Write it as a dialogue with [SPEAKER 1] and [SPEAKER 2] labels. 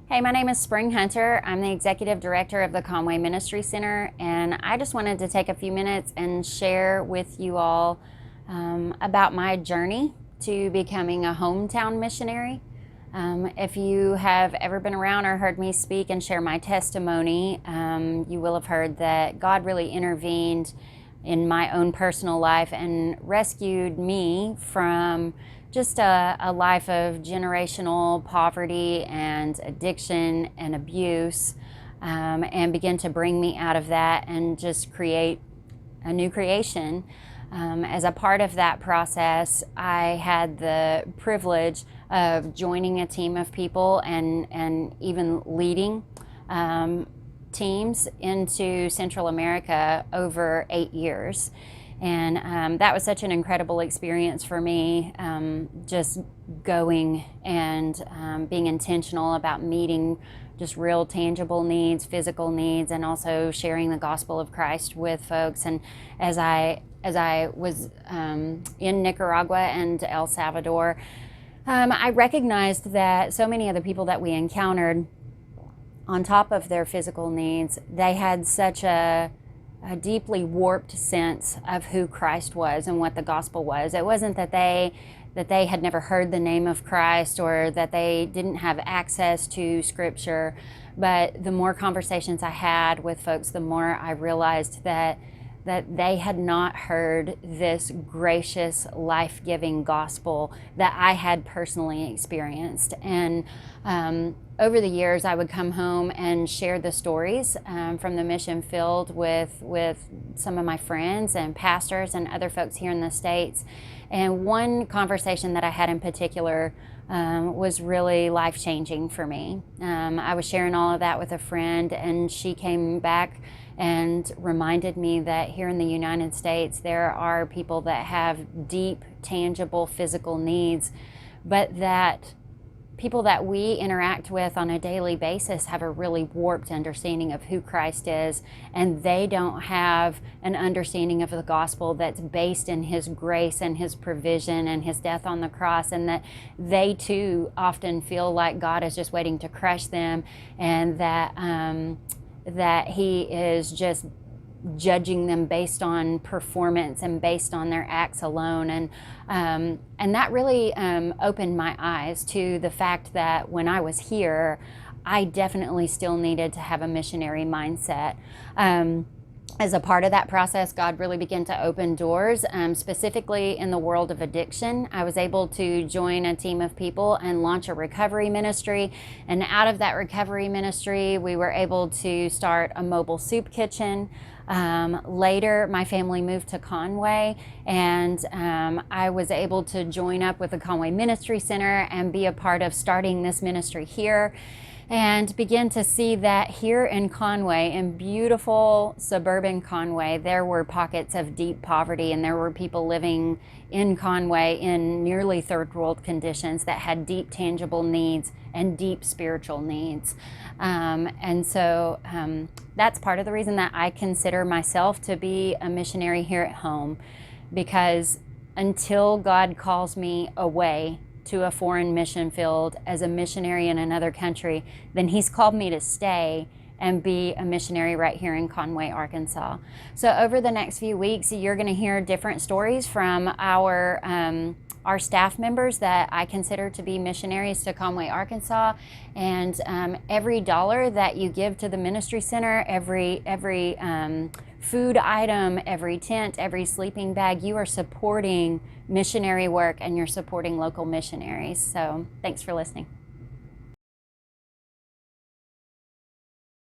[SPEAKER 1] Hey, my name is Spring Hunter. I'm the Executive Director of the Conway Ministry Center, and I just wanted to take a few minutes and share with you all about my journey to becoming a hometown missionary. If you have ever been around or heard me speak and share my testimony, you will have heard that God really intervened in my own personal life and rescued me from just a life of generational poverty and addiction and abuse, and begin to bring me out of that and just create a new creation. As a part of that process, I had the privilege of joining a team of people and even leading teams into Central America over 8 years. And that was such an incredible experience for me, just going and being intentional about meeting just real tangible needs, physical needs, and also sharing the gospel of Christ with folks. And as I was in Nicaragua and El Salvador, I recognized that so many of the people that we encountered, on top of their physical needs, they had such a deeply warped sense of who Christ was and what the gospel was. It wasn't that they had never heard the name of Christ or that they didn't have access to Scripture, but the more conversations I had with folks, the more I realized that they had not heard this gracious, life-giving gospel that I had personally experienced. And over the years, I would come home and share the stories from the mission field with some of my friends and pastors and other folks here in the States. And one conversation that I had in particular was really life-changing for me. I was sharing all of that with a friend, and she came back and reminded me that here in the United States, there are people that have deep, tangible physical needs, but that people that we interact with on a daily basis have a really warped understanding of who Christ is, and they don't have an understanding of the gospel that's based in His grace and His provision and His death on the cross, and that they too often feel like God is just waiting to crush them, and that He is just judging them based on performance and based on their acts alone. And that really opened my eyes to the fact that when I was here, I definitely still needed to have a missionary mindset. As a part of that process, God really began to open doors, specifically in the world of addiction. I was able to join a team of people and launch a recovery ministry. And out of that recovery ministry, we were able to start a mobile soup kitchen. Later, my family moved to Conway, and I was able to join up with the Conway Ministry Center and be a part of starting this ministry here, and begin to see that here in Conway, in beautiful suburban Conway, there were pockets of deep poverty, and there were people living in Conway in nearly third world conditions that had deep tangible needs and deep spiritual needs. And so that's part of the reason that I consider myself to be a missionary here at home, because until God calls me away to a foreign mission field as a missionary in another country, then He's called me to stay and be a missionary right here in Conway, Arkansas. So over the next few weeks, you're going to hear different stories from our staff members that I consider to be missionaries to Conway, Arkansas. And every dollar that you give to the ministry center, every food item, every tent, every sleeping bag, you are supporting missionary work and you're supporting local missionaries. So thanks for listening.